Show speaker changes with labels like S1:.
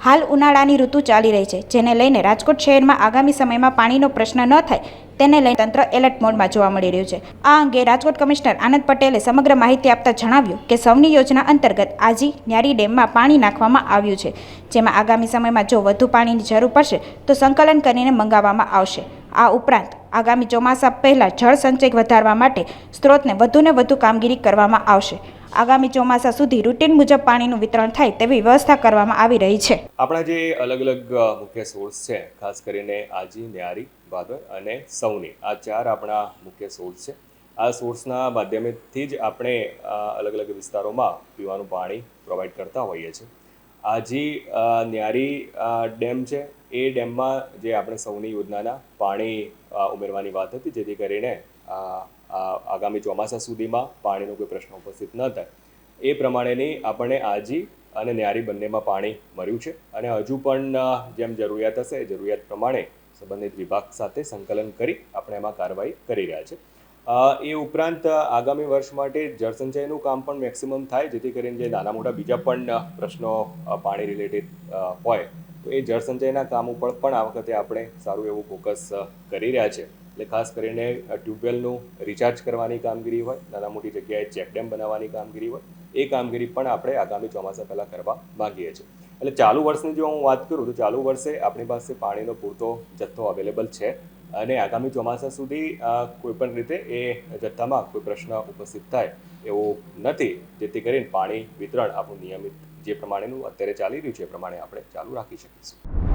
S1: હાલ ઉનાળાની ઋતુ ચાલી રહી છે, જેને લઈને રાજકોટ શહેરમાં આગામી સમયમાં પાણીનો પ્રશ્ન ન થાય તેને લઈને તંત્ર એલર્ટ મોડમાં જોવા મળી રહ્યું છે। આ અંગે રાજકોટ કમિશનર આનંદ પટેલે સમગ્ર માહિતી આપતા જણાવ્યું કે સૌની યોજના અંતર્ગત આજી ન્યારી ડેમમાં પાણી નાખવામાં આવ્યું છે, જેમાં આગામી સમયમાં જો વધુ પાણીની જરૂર પડશે તો સંકલન કરીને મંગાવવામાં આવશે। આ ઉપરાંત આગામી ચોમાસા પહેલા જળ સંચય વધારવા માટે સ્ત્રોતને વધુને વધુ કામગીરી કરવામાં આવશે। આગામી ચોમાસા સુધી રૂટીન મુજબ પાણીનું વિતરણ થાય તેવી વ્યવસ્થા કરવામાં આવી રહી છે।
S2: આપણા જે અલગ અલગ મુખ્ય સોર્સ છે, ખાસ કરીને આજી, ન્યારી, ભાદર અને સૌની, આ ચાર આપણા મુખ્ય સોર્સ છે। આ સોર્સના માધ્યમથી જ આપણે અલગ અલગ વિસ્તારોમાં પીવાનું પાણી પ્રોવાઈડ કરતા હોઈએ છીએ। આજી ન્યારી ડેમ છે, એ ડેમમાં જે આપણે સૌની યોજનાના પાણી ઉમેરવાની વાત હતી, જેથી કરીને આગામી ચોમાસા સુધીમાં પાણીનો કોઈ પ્રશ્ન ઉપસ્થિત ન થાય, એ પ્રમાણેની આપણને આજી અને ન્યારી બંનેમાં પાણી મળ્યું છે અને હજુ પણ જેમ જરૂરિયાત હશે એ જરૂરિયાત પ્રમાણે સંબંધિત વિભાગ સાથે સંકલન કરી આપણે એમાં કાર્યવાહી કરી રહ્યા છે। એ ઉપરાંત આગામી વર્ષ માટે જળસંચયનું કામ પણ મેક્સિમમ થાય, જેથી કરીને જે નાના મોટા બીજા પણ પ્રશ્નો પાણી રિલેટેડ હોય તો એ જળસંચયના કામ ઉપર પણ આ વખતે આપણે સારું એવું ફોકસ કરી રહ્યા છે। એટલે ખાસ કરીને ટ્યુબવેલનું રિચાર્જ કરવાની કામગીરી હોય, નાના મોટી જગ્યાએ ચેકડેમ બનાવવાની કામગીરી હોય, એ કામગીરી પણ આપણે આગામી ચોમાસા પહેલાં કરવા માગીએ છીએ। એટલે ચાલુ વર્ષની જો હું વાત કરું તો ચાલુ વર્ષે આપણી પાસે પાણીનો પૂરતો જથ્થો અવેલેબલ છે અને આગામી ચોમાસા સુધી કોઈપણ રીતે એ જથ્થામાં કોઈ પ્રશ્ન ઉપસ્થિત થાય એવું નથી, જેથી કરીને પાણી વિતરણ આપણું નિયમિત જે પ્રમાણેનું અત્યારે ચાલી રહ્યું છે એ પ્રમાણે આપણે ચાલુ રાખી શકીશું।